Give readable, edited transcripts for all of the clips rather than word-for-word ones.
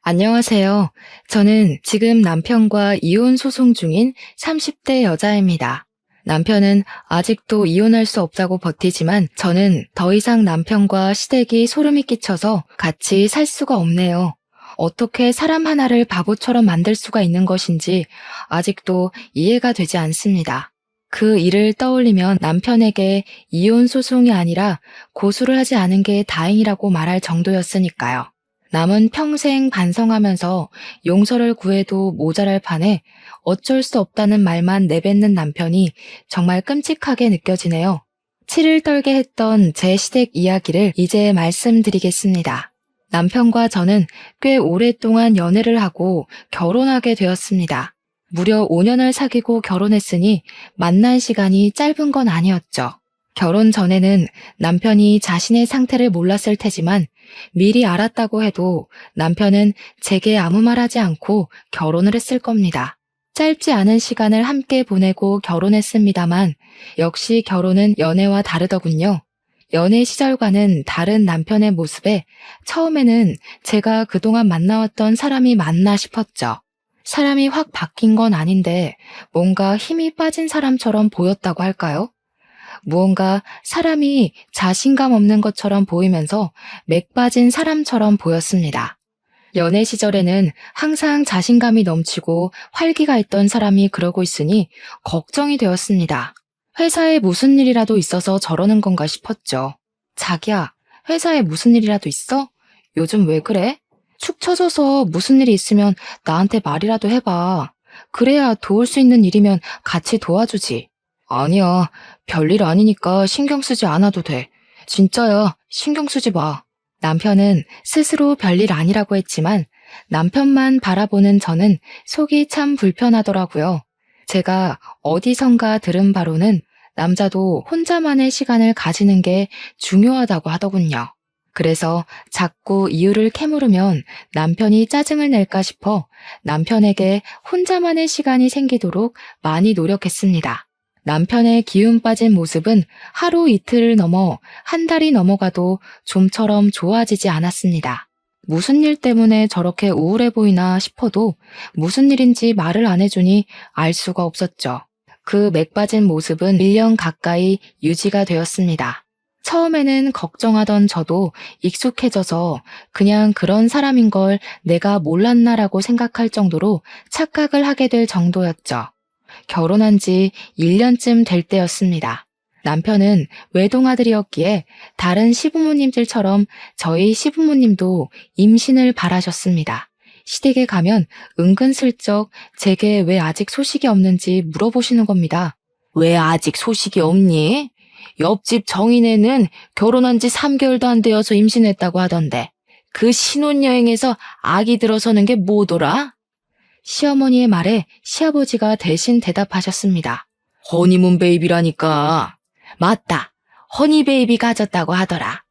안녕하세요. 저는 지금 남편과 이혼 소송 중인 30대 여자입니다. 남편은 아직도 이혼할 수 없다고 버티지만 저는 더 이상 남편과 시댁이 소름이 끼쳐서 같이 살 수가 없네요. 어떻게 사람 하나를 바보처럼 만들 수가 있는 것인지 아직도 이해가 되지 않습니다. 그 일을 떠올리면 남편에게 이혼 소송이 아니라 고소를 하지 않은 게 다행이라고 말할 정도였으니까요. 남은 평생 반성하면서 용서를 구해도 모자랄 판에 어쩔 수 없다는 말만 내뱉는 남편이 정말 끔찍하게 느껴지네요. 치를 떨게 했던 제 시댁 이야기를 이제 말씀드리겠습니다. 남편과 저는 꽤 오랫동안 연애를 하고 결혼하게 되었습니다. 무려 5년을 사귀고 결혼했으니 만난 시간이 짧은 건 아니었죠. 결혼 전에는 남편이 자신의 상태를 몰랐을 테지만 미리 알았다고 해도 남편은 제게 아무 말하지 않고 결혼을 했을 겁니다. 짧지 않은 시간을 함께 보내고 결혼했습니다만 역시 결혼은 연애와 다르더군요. 연애 시절과는 다른 남편의 모습에 처음에는 제가 그동안 만나왔던 사람이 맞나 싶었죠. 사람이 확 바뀐 건 아닌데 뭔가 힘이 빠진 사람처럼 보였다고 할까요? 무언가 사람이 자신감 없는 것처럼 보이면서 맥 빠진 사람처럼 보였습니다. 연애 시절에는 항상 자신감이 넘치고 활기가 있던 사람이 그러고 있으니 걱정이 되었습니다. 회사에 무슨 일이라도 있어서 저러는 건가 싶었죠. 자기야, 회사에 무슨 일이라도 있어? 요즘 왜 그래? 축 처져서 무슨 일이 있으면 나한테 말이라도 해봐. 그래야 도울 수 있는 일이면 같이 도와주지. 아니야, 별일 아니니까 신경 쓰지 않아도 돼. 진짜야, 신경 쓰지 마. 남편은 스스로 별일 아니라고 했지만 남편만 바라보는 저는 속이 참 불편하더라고요. 제가 어디선가 들은 바로는 남자도 혼자만의 시간을 가지는 게 중요하다고 하더군요. 그래서 자꾸 이유를 캐물으면 남편이 짜증을 낼까 싶어 남편에게 혼자만의 시간이 생기도록 많이 노력했습니다. 남편의 기운 빠진 모습은 하루 이틀을 넘어 한 달이 넘어가도 좀처럼 좋아지지 않았습니다. 무슨 일 때문에 저렇게 우울해 보이나 싶어도 무슨 일인지 말을 안 해주니 알 수가 없었죠. 그 맥 빠진 모습은 1년 가까이 유지가 되었습니다. 처음에는 걱정하던 저도 익숙해져서 그냥 그런 사람인 걸 내가 몰랐나라고 생각할 정도로 착각을 하게 될 정도였죠. 결혼한 지 1년쯤 될 때였습니다. 남편은 외동아들이었기에 다른 시부모님들처럼 저희 시부모님도 임신을 바라셨습니다. 시댁에 가면 은근슬쩍 제게 왜 아직 소식이 없는지 물어보시는 겁니다. 왜 아직 소식이 없니? 옆집 정인애는 결혼한 지 3개월도 안 되어서 임신했다고 하던데 그 신혼여행에서 아기 들어서는 게 뭐더라? 시어머니의 말에 시아버지가 대신 대답하셨습니다. 허니문 베이비라니까. 맞다. 허니 베이비 가졌다고 하더라.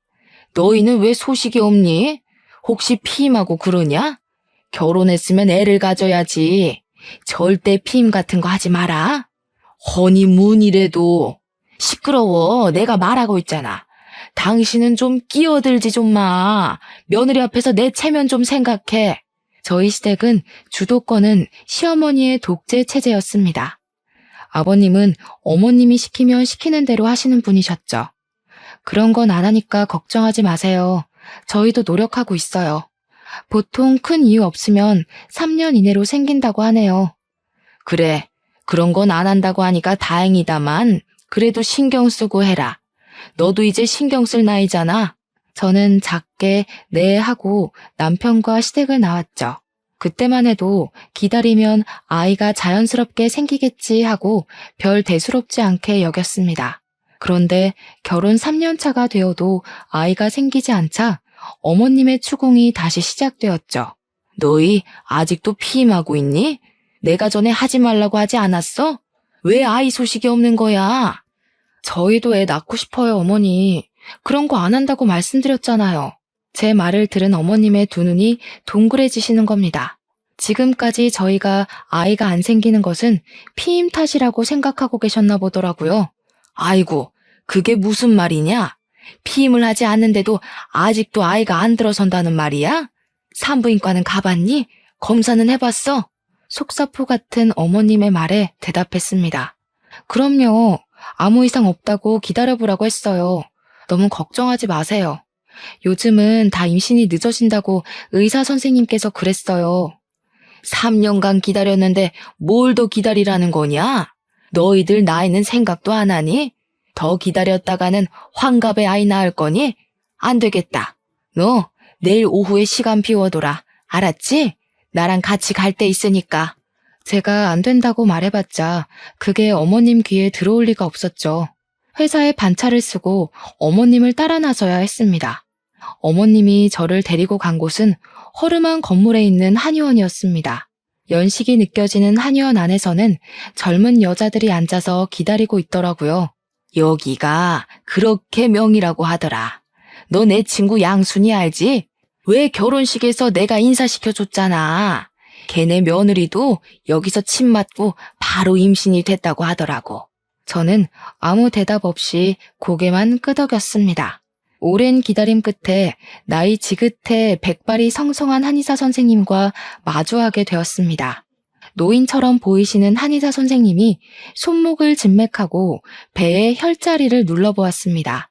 너희는 왜 소식이 없니? 혹시 피임하고 그러냐? 결혼했으면 애를 가져야지. 절대 피임 같은 거 하지 마라. 허니문이래도. 시끄러워. 내가 말하고 있잖아. 당신은 좀 끼어들지 좀 마. 며느리 앞에서 내 체면 좀 생각해. 저희 시댁은 주도권은 시어머니의 독재 체제였습니다. 아버님은 어머님이 시키면 시키는 대로 하시는 분이셨죠. 그런 건 안 하니까 걱정하지 마세요. 저희도 노력하고 있어요. 보통 큰 이유 없으면 3년 이내로 생긴다고 하네요. 그래, 그런 건 안 한다고 하니까 다행이다만 그래도 신경 쓰고 해라. 너도 이제 신경 쓸 나이잖아. 저는 작게 네 하고 남편과 시댁을 나왔죠. 그때만 해도 기다리면 아이가 자연스럽게 생기겠지 하고 별 대수롭지 않게 여겼습니다. 그런데 결혼 3년 차가 되어도 아이가 생기지 않자 어머님의 추궁이 다시 시작되었죠. 너희 아직도 피임하고 있니? 내가 전에 하지 말라고 하지 않았어? 왜 아이 소식이 없는 거야? 저희도 애 낳고 싶어요, 어머니. 그런 거 안 한다고 말씀드렸잖아요. 제 말을 들은 어머님의 두 눈이 동그래지시는 겁니다. 지금까지 저희가 아이가 안 생기는 것은 피임 탓이라고 생각하고 계셨나 보더라고요. 아이고, 그게 무슨 말이냐? 피임을 하지 않는데도 아직도 아이가 안 들어선다는 말이야? 산부인과는 가봤니? 검사는 해봤어? 속사포 같은 어머님의 말에 대답했습니다. 그럼요. 아무 이상 없다고 기다려보라고 했어요. 너무 걱정하지 마세요. 요즘은 다 임신이 늦어진다고 의사 선생님께서 그랬어요. 3년간 기다렸는데 뭘 더 기다리라는 거냐? 너희들 나이는 생각도 안 하니? 더 기다렸다가는 환갑에 아이 낳을 거니? 안 되겠다. 너 내일 오후에 시간 비워둬라. 알았지? 나랑 같이 갈 데 있으니까. 제가 안 된다고 말해봤자 그게 어머님 귀에 들어올 리가 없었죠. 회사에 반차를 쓰고 어머님을 따라 나서야 했습니다. 어머님이 저를 데리고 간 곳은 허름한 건물에 있는 한의원이었습니다. 연식이 느껴지는 한의원 안에서는 젊은 여자들이 앉아서 기다리고 있더라고요. 여기가 그렇게 명이라고 하더라. 너 내 친구 양순이 알지? 왜 결혼식에서 내가 인사시켜줬잖아. 걔네 며느리도 여기서 침 맞고 바로 임신이 됐다고 하더라고. 저는 아무 대답 없이 고개만 끄덕였습니다. 오랜 기다림 끝에 나이 지긋해 백발이 성성한 한의사 선생님과 마주하게 되었습니다. 노인처럼 보이시는 한의사 선생님이 손목을 진맥하고 배에 혈자리를 눌러보았습니다.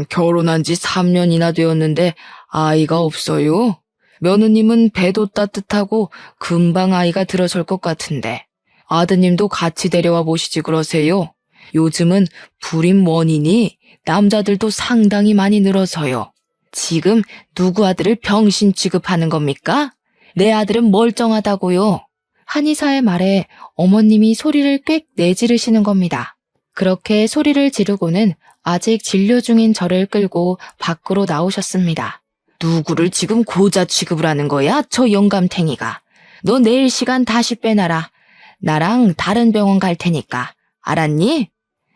결혼한 지 3년이나 되었는데 아이가 없어요? 며느님은 배도 따뜻하고 금방 아이가 들어설 것 같은데 아드님도 같이 데려와 보시지 그러세요. 요즘은 불임 원인이 남자들도 상당히 많이 늘어서요. 지금 누구 아들을 병신 취급하는 겁니까? 내 아들은 멀쩡하다고요. 한의사의 말에 어머님이 소리를 꽥 내지르시는 겁니다. 그렇게 소리를 지르고는 아직 진료 중인 저를 끌고 밖으로 나오셨습니다. 누구를 지금 고자 취급을 하는 거야? 저 영감탱이가. 너 내일 시간 다시 빼놔라. 나랑 다른 병원 갈 테니까. 알았니?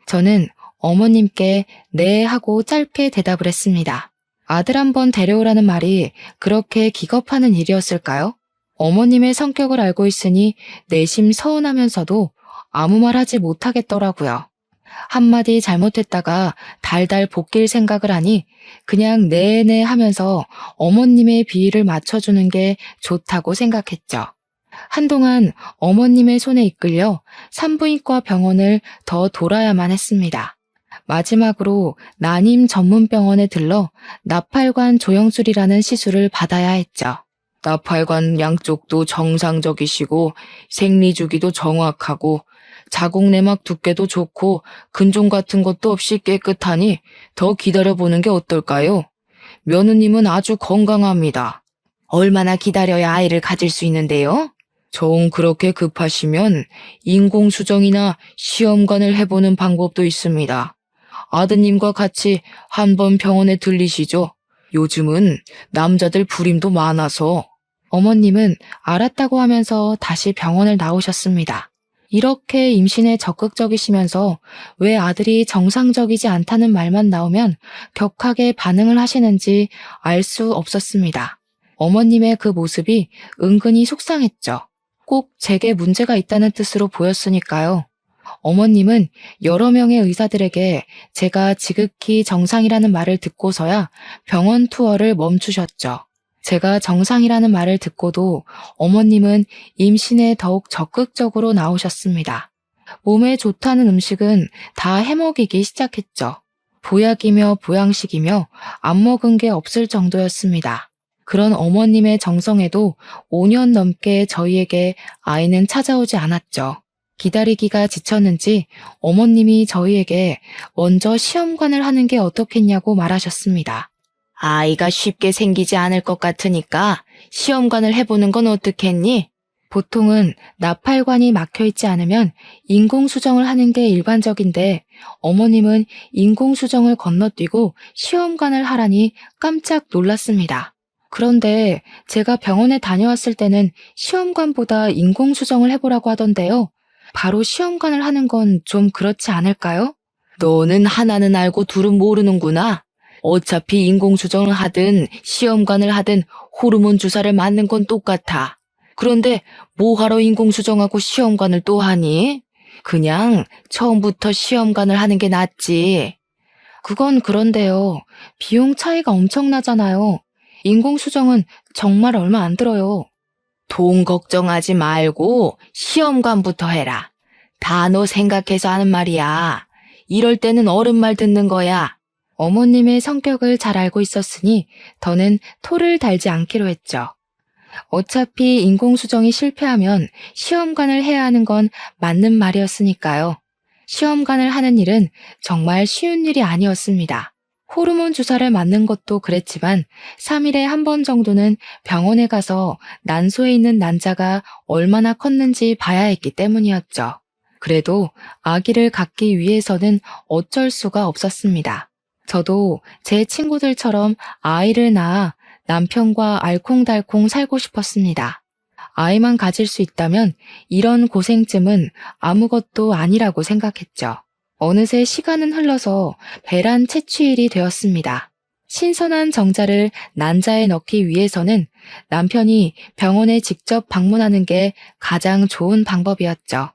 저는 어머님께 네 하고 짧게 대답을 했습니다. 아들 한번 데려오라는 말이 그렇게 기겁하는 일이었을까요? 어머님의 성격을 알고 있으니 내심 서운하면서도 아무 말 하지 못하겠더라고요. 한마디 잘못했다가 달달 볶일 생각을 하니 그냥 네네 하면서 어머님의 비위를 맞춰주는 게 좋다고 생각했죠. 한동안 어머님의 손에 이끌려 산부인과 병원을 더 돌아야만 했습니다. 마지막으로 난임 전문병원에 들러 나팔관 조영술이라는 시술을 받아야 했죠. 나팔관 양쪽도 정상적이시고 생리주기도 정확하고 자궁 내막 두께도 좋고 근종 같은 것도 없이 깨끗하니 더 기다려보는 게 어떨까요? 며느님은 아주 건강합니다. 얼마나 기다려야 아이를 가질 수 있는데요? 정 그렇게 급하시면 인공수정이나 시험관을 해보는 방법도 있습니다. 아드님과 같이 한번 병원에 들리시죠. 요즘은 남자들 불임도 많아서. 어머님은 알았다고 하면서 다시 병원을 나오셨습니다. 이렇게 임신에 적극적이시면서 왜 아들이 정상적이지 않다는 말만 나오면 격하게 반응을 하시는지 알 수 없었습니다. 어머님의 그 모습이 은근히 속상했죠. 꼭 제게 문제가 있다는 뜻으로 보였으니까요. 어머님은 여러 명의 의사들에게 제가 지극히 정상이라는 말을 듣고서야 병원 투어를 멈추셨죠. 제가 정상이라는 말을 듣고도 어머님은 임신에 더욱 적극적으로 나오셨습니다. 몸에 좋다는 음식은 다 해먹이기 시작했죠. 보약이며 보양식이며 안 먹은 게 없을 정도였습니다. 그런 어머님의 정성에도 5년 넘게 저희에게 아이는 찾아오지 않았죠. 기다리기가 지쳤는지 어머님이 저희에게 먼저 시험관을 하는 게 어떻겠냐고 말하셨습니다. 아이가 쉽게 생기지 않을 것 같으니까 시험관을 해보는 건 어떻겠니? 보통은 나팔관이 막혀있지 않으면 인공수정을 하는 게 일반적인데 어머님은 인공수정을 건너뛰고 시험관을 하라니 깜짝 놀랐습니다. 그런데 제가 병원에 다녀왔을 때는 시험관보다 인공수정을 해보라고 하던데요. 바로 시험관을 하는 건 좀 그렇지 않을까요? 너는 하나는 알고 둘은 모르는구나. 어차피 인공수정을 하든 시험관을 하든 호르몬 주사를 맞는 건 똑같아. 그런데 뭐하러 인공수정하고 시험관을 또 하니? 그냥 처음부터 시험관을 하는 게 낫지. 그건 그런데요. 비용 차이가 엄청나잖아요. 인공수정은 정말 얼마 안 들어요. 돈 걱정하지 말고 시험관부터 해라. 다 너 생각해서 하는 말이야. 이럴 때는 어른 말 듣는 거야. 어머님의 성격을 잘 알고 있었으니 더는 토를 달지 않기로 했죠. 어차피 인공수정이 실패하면 시험관을 해야 하는 건 맞는 말이었으니까요. 시험관을 하는 일은 정말 쉬운 일이 아니었습니다. 호르몬 주사를 맞는 것도 그랬지만 3일에 한 번 정도는 병원에 가서 난소에 있는 난자가 얼마나 컸는지 봐야 했기 때문이었죠. 그래도 아기를 갖기 위해서는 어쩔 수가 없었습니다. 저도 제 친구들처럼 아이를 낳아 남편과 알콩달콩 살고 싶었습니다. 아이만 가질 수 있다면 이런 고생쯤은 아무것도 아니라고 생각했죠. 어느새 시간은 흘러서 배란 채취일이 되었습니다. 신선한 정자를 난자에 넣기 위해서는 남편이 병원에 직접 방문하는 게 가장 좋은 방법이었죠.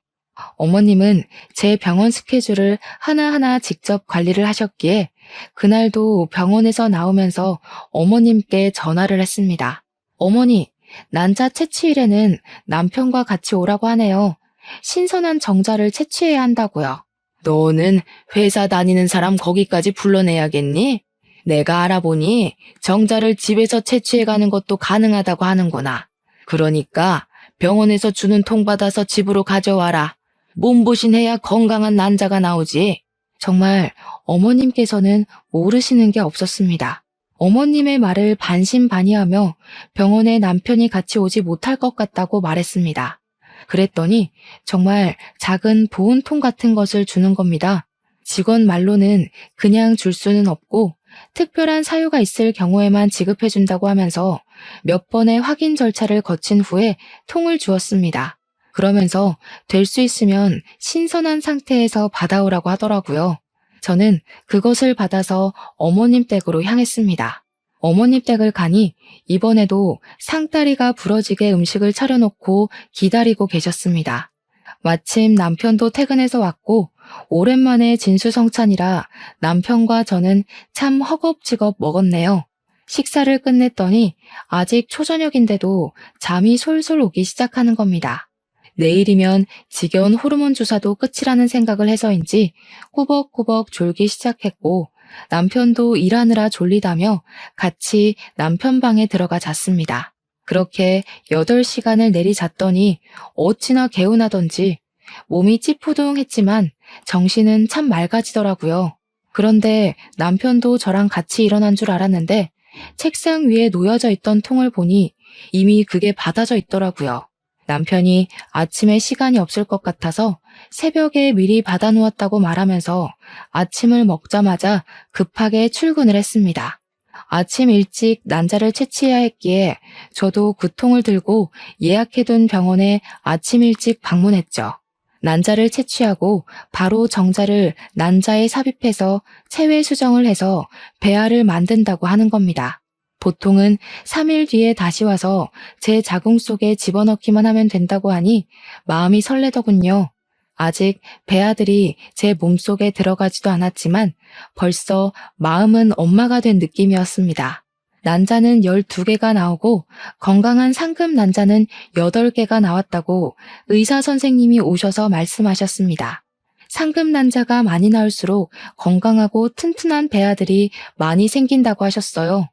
어머님은 제 병원 스케줄을 하나하나 직접 관리를 하셨기에 그날도 병원에서 나오면서 어머님께 전화를 했습니다. 어머니, 난자 채취일에는 남편과 같이 오라고 하네요. 신선한 정자를 채취해야 한다고요. 너는 회사 다니는 사람 거기까지 불러내야겠니? 내가 알아보니 정자를 집에서 채취해가는 것도 가능하다고 하는구나. 그러니까 병원에서 주는 통 받아서 집으로 가져와라. 몸보신해야 건강한 난자가 나오지. 정말 어머님께서는 모르시는 게 없었습니다. 어머님의 말을 반신반의하며 병원에 남편이 같이 오지 못할 것 같다고 말했습니다. 그랬더니 정말 작은 보온통 같은 것을 주는 겁니다. 직원 말로는 그냥 줄 수는 없고 특별한 사유가 있을 경우에만 지급해준다고 하면서 몇 번의 확인 절차를 거친 후에 통을 주었습니다. 그러면서 될 수 있으면 신선한 상태에서 받아오라고 하더라고요. 저는 그것을 받아서 어머님 댁으로 향했습니다. 어머님 댁을 가니 이번에도 상다리가 부러지게 음식을 차려놓고 기다리고 계셨습니다. 마침 남편도 퇴근해서 왔고 오랜만에 진수성찬이라 남편과 저는 참 허겁지겁 먹었네요. 식사를 끝냈더니 아직 초저녁인데도 잠이 솔솔 오기 시작하는 겁니다. 내일이면 지겨운 호르몬 주사도 끝이라는 생각을 해서인지 꾸벅꾸벅 졸기 시작했고 남편도 일하느라 졸리다며 같이 남편 방에 들어가 잤습니다. 그렇게 8시간을 내리 잤더니 어찌나 개운하던지 몸이 찌푸둥했지만 정신은 참 맑아지더라고요. 그런데 남편도 저랑 같이 일어난 줄 알았는데 책상 위에 놓여져 있던 통을 보니 이미 그게 받아져 있더라고요. 남편이 아침에 시간이 없을 것 같아서 새벽에 미리 받아놓았다고 말하면서 아침을 먹자마자 급하게 출근을 했습니다. 아침 일찍 난자를 채취해야 했기에 저도 그 통을 들고 예약해둔 병원에 아침 일찍 방문했죠. 난자를 채취하고 바로 정자를 난자에 삽입해서 체외 수정을 해서 배아를 만든다고 하는 겁니다. 보통은 3일 뒤에 다시 와서 제 자궁 속에 집어넣기만 하면 된다고 하니 마음이 설레더군요. 아직 배아들이 제 몸속에 들어가지도 않았지만 벌써 마음은 엄마가 된 느낌이었습니다. 난자는 12개가 나오고 건강한 상금 난자는 8개가 나왔다고 의사 선생님이 오셔서 말씀하셨습니다. 상금 난자가 많이 나올수록 건강하고 튼튼한 배아들이 많이 생긴다고 하셨어요.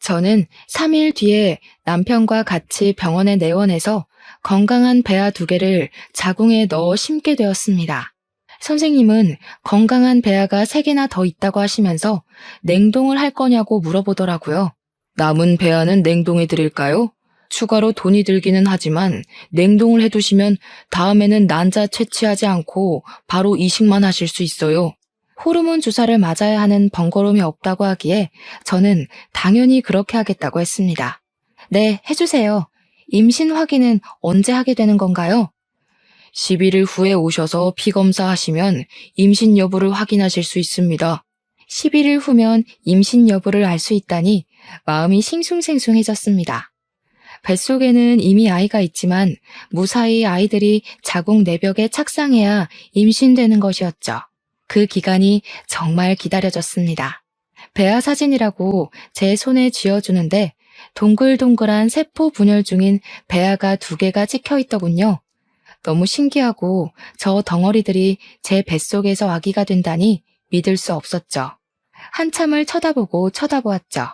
저는 3일 뒤에 남편과 같이 병원에 내원해서 건강한 배아 2개를 자궁에 넣어 심게 되었습니다. 선생님은 건강한 배아가 3개나 더 있다고 하시면서 냉동을 할 거냐고 물어보더라고요. 남은 배아는 냉동해 드릴까요? 추가로 돈이 들기는 하지만 냉동을 해두시면 다음에는 난자 채취하지 않고 바로 이식만 하실 수 있어요. 호르몬 주사를 맞아야 하는 번거로움이 없다고 하기에 저는 당연히 그렇게 하겠다고 했습니다. 네, 해주세요. 임신 확인은 언제 하게 되는 건가요? 11일 후에 오셔서 피검사 하시면 임신 여부를 확인하실 수 있습니다. 11일 후면 임신 여부를 알 수 있다니 마음이 싱숭생숭해졌습니다. 뱃속에는 이미 아이가 있지만 무사히 아이들이 자궁 내벽에 착상해야 임신되는 것이었죠. 그 기간이 정말 기다려졌습니다. 배아 사진이라고 제 손에 쥐어주는데 동글동글한 세포 분열 중인 배아가 2개가 찍혀 있더군요. 너무 신기하고 저 덩어리들이 제 뱃속에서 아기가 된다니 믿을 수 없었죠. 한참을 쳐다보고 쳐다보았죠.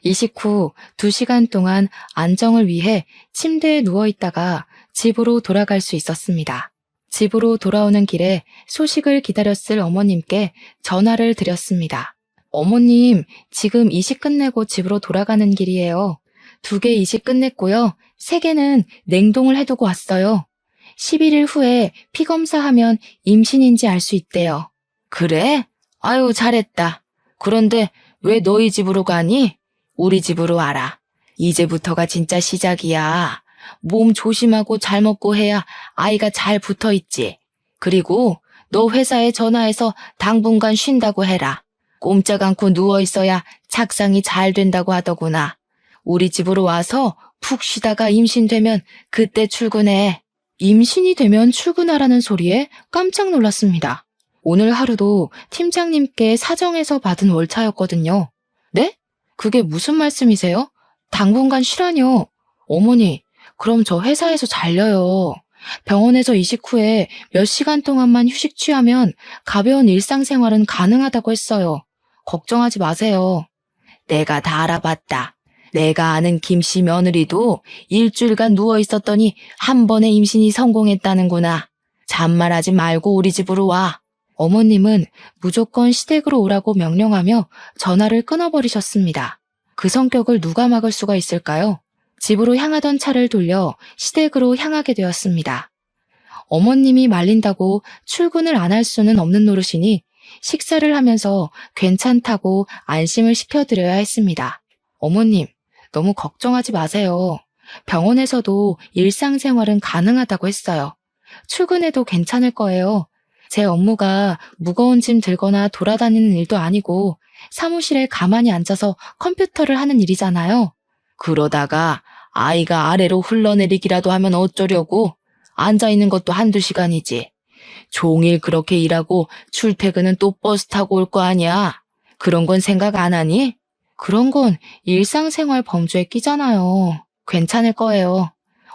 이식 후 2시간 동안 안정을 위해 침대에 누워있다가 집으로 돌아갈 수 있었습니다. 집으로 돌아오는 길에 소식을 기다렸을 어머님께 전화를 드렸습니다. 어머님, 지금 이식 끝내고 집으로 돌아가는 길이에요. 2개 이식 끝냈고요. 3개는 냉동을 해두고 왔어요. 11일 후에 피검사하면 임신인지 알 수 있대요. 그래? 아유, 잘했다. 그런데 왜 너희 집으로 가니? 우리 집으로 와라. 이제부터가 진짜 시작이야. 몸 조심하고 잘 먹고 해야 아이가 잘 붙어 있지. 그리고 너 회사에 전화해서 당분간 쉰다고 해라. 꼼짝 않고 누워 있어야 착상이 잘 된다고 하더구나. 우리 집으로 와서 푹 쉬다가 임신되면 그때 출근해. 임신이 되면 출근하라는 소리에 깜짝 놀랐습니다. 오늘 하루도 팀장님께 사정해서 받은 월차였거든요. 네? 그게 무슨 말씀이세요? 당분간 쉬라뇨. 어머니, 그럼 저 회사에서 잘려요. 병원에서 이식 후에 몇 시간 동안만 휴식 취하면 가벼운 일상생활은 가능하다고 했어요. 걱정하지 마세요. 내가 다 알아봤다. 내가 아는 김씨 며느리도 일주일간 누워 있었더니 한 번에 임신이 성공했다는구나. 잔말하지 말고 우리 집으로 와. 어머님은 무조건 시댁으로 오라고 명령하며 전화를 끊어버리셨습니다. 그 성격을 누가 막을 수가 있을까요? 집으로 향하던 차를 돌려 시댁으로 향하게 되었습니다. 어머님이 말린다고 출근을 안 할 수는 없는 노릇이니 식사를 하면서 괜찮다고 안심을 시켜드려야 했습니다. 어머님, 너무 걱정하지 마세요. 병원에서도 일상생활은 가능하다고 했어요. 출근해도 괜찮을 거예요. 제 업무가 무거운 짐 들거나 돌아다니는 일도 아니고 사무실에 가만히 앉아서 컴퓨터를 하는 일이잖아요. 그러다가 아이가 아래로 흘러내리기라도 하면 어쩌려고? 앉아있는 것도 1~2시간이지. 종일 그렇게 일하고 출퇴근은 또 버스 타고 올 거 아니야. 그런 건 생각 안 하니? 그런 건 일상생활 범주에 끼잖아요. 괜찮을 거예요.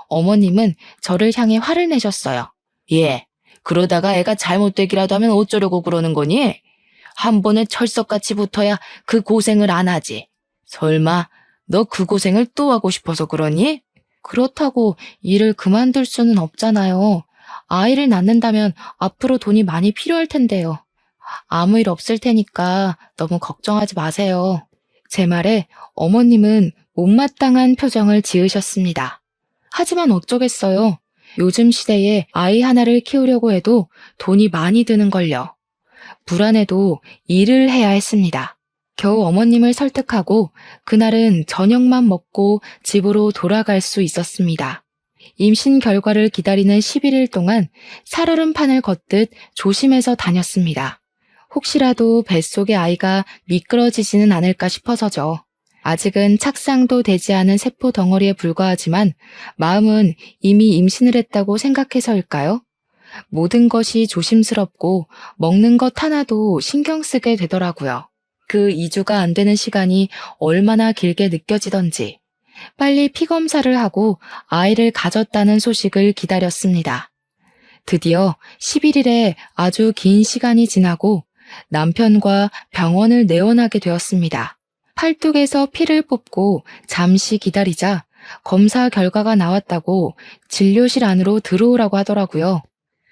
어머님은 저를 향해 화를 내셨어요. 예, 그러다가 애가 잘못되기라도 하면 어쩌려고 그러는 거니? 한 번에 철석같이 붙어야 그 고생을 안 하지. 설마 너 그 고생을 또 하고 싶어서 그러니? 그렇다고 일을 그만둘 수는 없잖아요. 아이를 낳는다면 앞으로 돈이 많이 필요할 텐데요. 아무 일 없을 테니까 너무 걱정하지 마세요. 제 말에 어머님은 못마땅한 표정을 지으셨습니다. 하지만 어쩌겠어요. 요즘 시대에 아이 하나를 키우려고 해도 돈이 많이 드는걸요. 불안해도 일을 해야 했습니다. 겨우 어머님을 설득하고 그날은 저녁만 먹고 집으로 돌아갈 수 있었습니다. 임신 결과를 기다리는 11일 동안 살얼음판을 걷듯 조심해서 다녔습니다. 혹시라도 뱃속의 아이가 미끄러지지는 않을까 싶어서죠. 아직은 착상도 되지 않은 세포 덩어리에 불과하지만 마음은 이미 임신을 했다고 생각해서일까요? 모든 것이 조심스럽고 먹는 것 하나도 신경 쓰게 되더라고요. 그 2주가 안 되는 시간이 얼마나 길게 느껴지던지 빨리 피검사를 하고 아이를 가졌다는 소식을 기다렸습니다. 드디어 11일에 아주 긴 시간이 지나고 남편과 병원을 내원하게 되었습니다. 팔뚝에서 피를 뽑고 잠시 기다리자 검사 결과가 나왔다고 진료실 안으로 들어오라고 하더라고요.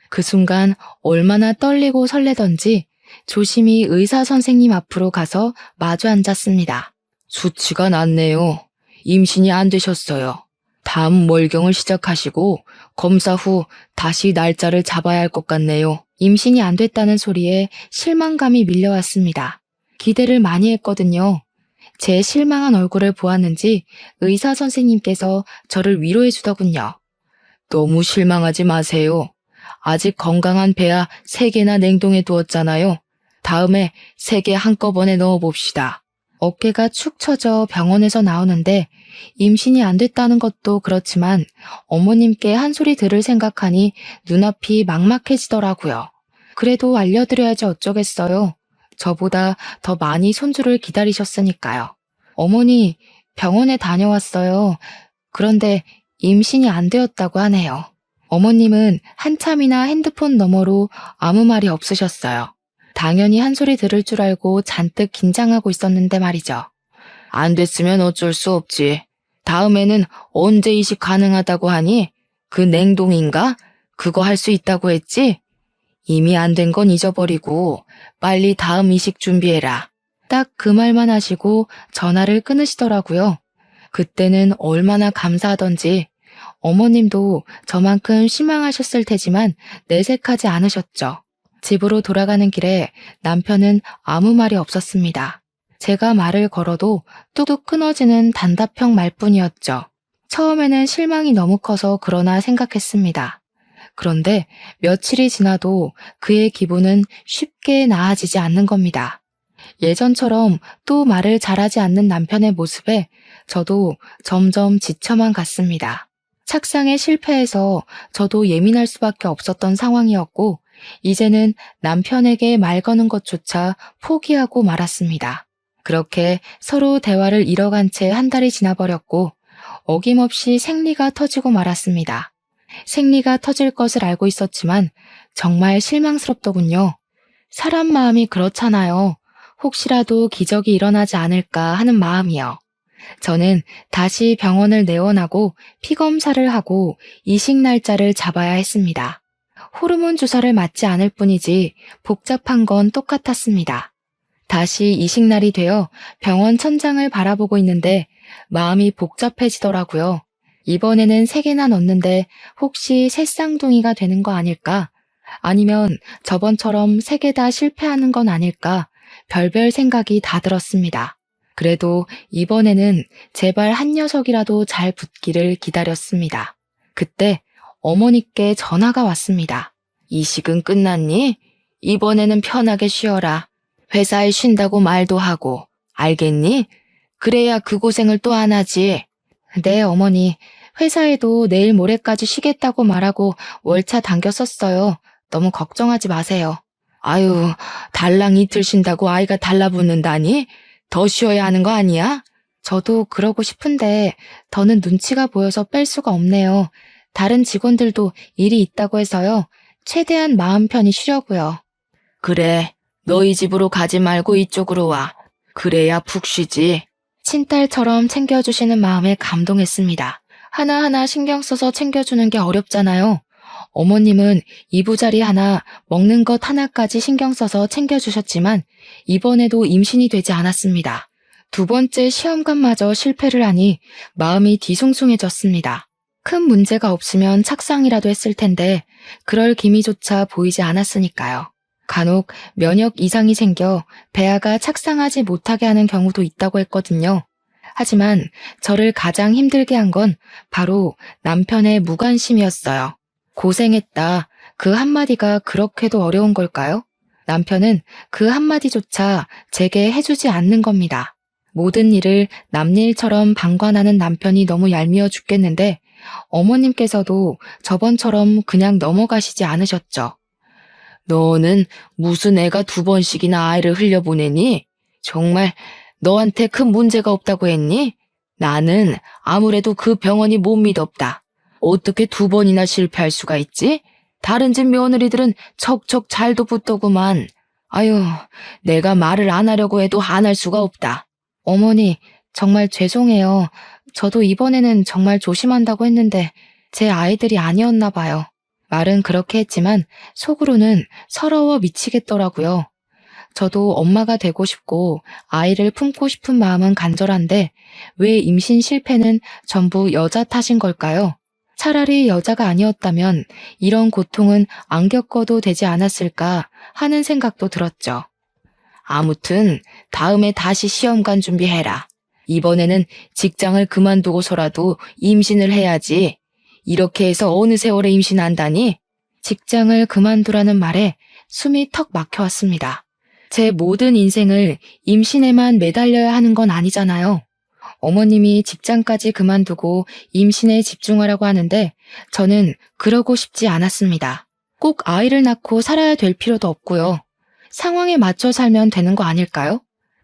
그 순간 얼마나 떨리고 설레던지 조심히 의사 선생님 앞으로 가서 마주 앉았습니다. 수치가 낮네요. 임신이 안 되셨어요. 다음 월경을 시작하시고 검사 후 다시 날짜를 잡아야 할 것 같네요. 임신이 안 됐다는 소리에 실망감이 밀려왔습니다. 기대를 많이 했거든요. 제 실망한 얼굴을 보았는지 의사 선생님께서 저를 위로해 주더군요. 너무 실망하지 마세요. 아직 건강한 배아 3개나 냉동해 두었잖아요. 다음에 3개 한꺼번에 넣어봅시다. 어깨가 축 처져 병원에서 나오는데 임신이 안 됐다는 것도 그렇지만 어머님께 한 소리 들을 생각하니 눈앞이 막막해지더라고요. 그래도 알려드려야지 어쩌겠어요. 저보다 더 많이 손주를 기다리셨으니까요. 어머니, 병원에 다녀왔어요. 그런데 임신이 안 되었다고 하네요. 어머님은 한참이나 핸드폰 너머로 아무 말이 없으셨어요. 당연히 한 소리 들을 줄 알고 잔뜩 긴장하고 있었는데 말이죠. 안 됐으면 어쩔 수 없지. 다음에는 언제 이식 가능하다고 하니? 그 냉동인가? 그거 할 수 있다고 했지? 이미 안 된 건 잊어버리고 빨리 다음 이식 준비해라. 딱 그 말만 하시고 전화를 끊으시더라고요. 그때는 얼마나 감사하던지 어머님도 저만큼 실망하셨을 테지만 내색하지 않으셨죠. 집으로 돌아가는 길에 남편은 아무 말이 없었습니다. 제가 말을 걸어도 뚝뚝 끊어지는 단답형 말뿐이었죠. 처음에는 실망이 너무 커서 그러나 생각했습니다. 그런데 며칠이 지나도 그의 기분은 쉽게 나아지지 않는 겁니다. 예전처럼 또 말을 잘하지 않는 남편의 모습에 저도 점점 지쳐만 갔습니다. 착상에 실패해서 저도 예민할 수밖에 없었던 상황이었고, 이제는 남편에게 말 거는 것조차 포기하고 말았습니다. 그렇게 서로 대화를 잃어간 채 한 달이 지나버렸고, 어김없이 생리가 터지고 말았습니다. 생리가 터질 것을 알고 있었지만 정말 실망스럽더군요. 사람 마음이 그렇잖아요. 혹시라도 기적이 일어나지 않을까 하는 마음이요. 저는 다시 병원을 내원하고 피검사를 하고 이식 날짜를 잡아야 했습니다. 호르몬 주사를 맞지 않을 뿐이지 복잡한 건 똑같았습니다. 다시 이식날이 되어 병원 천장을 바라보고 있는데 마음이 복잡해지더라고요. 이번에는 3개나 넣는데 혹시 새쌍둥이가 되는 거 아닐까? 아니면 저번처럼 3개 다 실패하는 건 아닐까? 별별 생각이 다 들었습니다. 그래도 이번에는 제발 한 녀석이라도 잘 붙기를 기다렸습니다. 그때 어머니께 전화가 왔습니다. 이식은 끝났니? 이번에는 편하게 쉬어라. 회사에 쉰다고 말도 하고, 알겠니? 그래야 그 고생을 또 안 하지. 네, 어머니. 회사에도 내일 모레까지 쉬겠다고 말하고 월차 당겼었어요. 너무 걱정하지 마세요. 아유, 달랑 이틀 쉰다고 아이가 달라붙는다니? 더 쉬어야 하는 거 아니야? 저도 그러고 싶은데 더는 눈치가 보여서 뺄 수가 없네요. 다른 직원들도 일이 있다고 해서요. 최대한 마음 편히 쉬려고요. 그래, 너희 집으로 가지 말고 이쪽으로 와. 그래야 푹 쉬지. 친딸처럼 챙겨주시는 마음에 감동했습니다. 하나하나 신경 써서 챙겨주는 게 어렵잖아요. 어머님은 이부자리 하나, 먹는 것 하나까지 신경 써서 챙겨주셨지만 이번에도 임신이 되지 않았습니다. 2번째 시험관마저 실패를 하니 마음이 뒤숭숭해졌습니다. 큰 문제가 없으면 착상이라도 했을 텐데 그럴 기미조차 보이지 않았으니까요. 간혹 면역 이상이 생겨 배아가 착상하지 못하게 하는 경우도 있다고 했거든요. 하지만 저를 가장 힘들게 한 건 바로 남편의 무관심이었어요. 고생했다. 그 한마디가 그렇게도 어려운 걸까요? 남편은 그 한마디조차 제게 해주지 않는 겁니다. 모든 일을 남일처럼 방관하는 남편이 너무 얄미워 죽겠는데 어머님께서도 저번처럼 그냥 넘어가시지 않으셨죠. 너는 무슨 애가 2번씩이나 아이를 흘려보내니? 정말 너한테 큰 문제가 없다고 했니? 나는 아무래도 그 병원이 못 믿었다. 어떻게 2번이나 실패할 수가 있지? 다른 집 며느리들은 척척 잘도 붙더구만. 아유, 내가 말을 안 하려고 해도 안 할 수가 없다. 어머니, 정말 죄송해요. 저도 이번에는 정말 조심한다고 했는데 제 아이들이 아니었나 봐요. 말은 그렇게 했지만 속으로는 서러워 미치겠더라고요. 저도 엄마가 되고 싶고 아이를 품고 싶은 마음은 간절한데 왜 임신 실패는 전부 여자 탓인 걸까요? 차라리 여자가 아니었다면 이런 고통은 안 겪어도 되지 않았을까 하는 생각도 들었죠. 아무튼 다음에 다시 시험관 준비해라. 이번에는 직장을 그만두고서라도 임신을 해야지. 이렇게 해서 어느 세월에 임신한다니? 직장을 그만두라는 말에 숨이 턱 막혀왔습니다. 제 모든 인생을 임신에만 매달려야 하는 건 아니잖아요. 어머님이 직장까지 그만두고 임신에 집중하라고 하는데 저는 그러고 싶지 않았습니다. 꼭 아이를 낳고 살아야 될 필요도 없고요. 상황에 맞춰 살면 되는 거 아닐까요?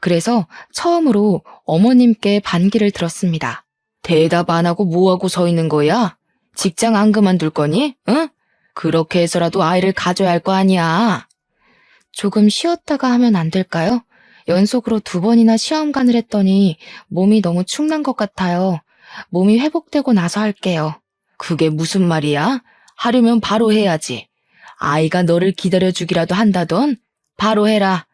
그래서 처음으로 어머님께 반기를 들었습니다. 대답 안 하고 뭐하고 서 있는 거야? 직장 안 그만둘 거니? 응? 그렇게 해서라도 아이를 가져야 할 거 아니야. 조금 쉬었다가 하면 안 될까요? 연속으로 2번이나 시험관을 했더니 몸이 너무 축난 것 같아요. 몸이 회복되고 나서 할게요. 그게 무슨 말이야? 하려면 바로 해야지. 아이가 너를 기다려주기라도 한다던? 바로 해라.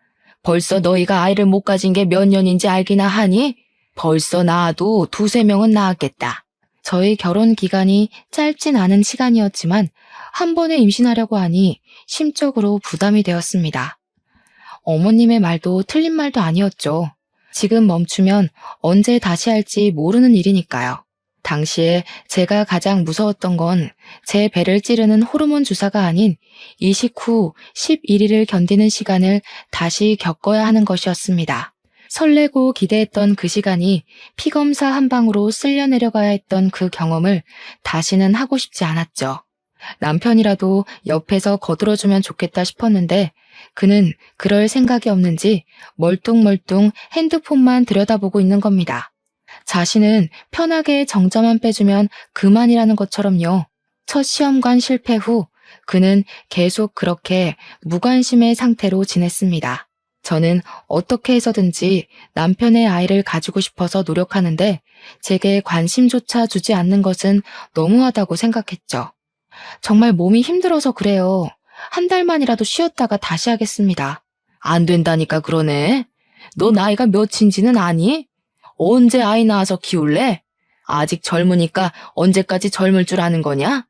벌써 너희가 아이를 못 가진 게 몇 년인지 알기나 하니? 벌써 낳아도 2~3명은 낳았겠다. 저희 결혼 기간이 짧진 않은 시간이었지만 한 번에 임신하려고 하니 심적으로 부담이 되었습니다. 어머님의 말도 틀린 말도 아니었죠. 지금 멈추면 언제 다시 할지 모르는 일이니까요. 당시에 제가 가장 무서웠던 건 제 배를 찌르는 호르몬 주사가 아닌 이식 후 11일을 견디는 시간을 다시 겪어야 하는 것이었습니다. 설레고 기대했던 그 시간이 피검사 한 방으로 쓸려 내려가야 했던 그 경험을 다시는 하고 싶지 않았죠. 남편이라도 옆에서 거들어주면 좋겠다 싶었는데 그는 그럴 생각이 없는지 멀뚱멀뚱 핸드폰만 들여다보고 있는 겁니다. 자신은 편하게 정자만 빼주면 그만이라는 것처럼요. 첫 시험관 실패 후 그는 계속 그렇게 무관심의 상태로 지냈습니다. 저는 어떻게 해서든지 남편의 아이를 가지고 싶어서 노력하는데 제게 관심조차 주지 않는 것은 너무하다고 생각했죠. 정말 몸이 힘들어서 그래요. 한 달만이라도 쉬었다가 다시 하겠습니다. 안 된다니까 그러네. 너 나이가 몇인지는 아니? 언제 아이 낳아서 키울래? 아직 젊으니까 언제까지 젊을 줄 아는 거냐?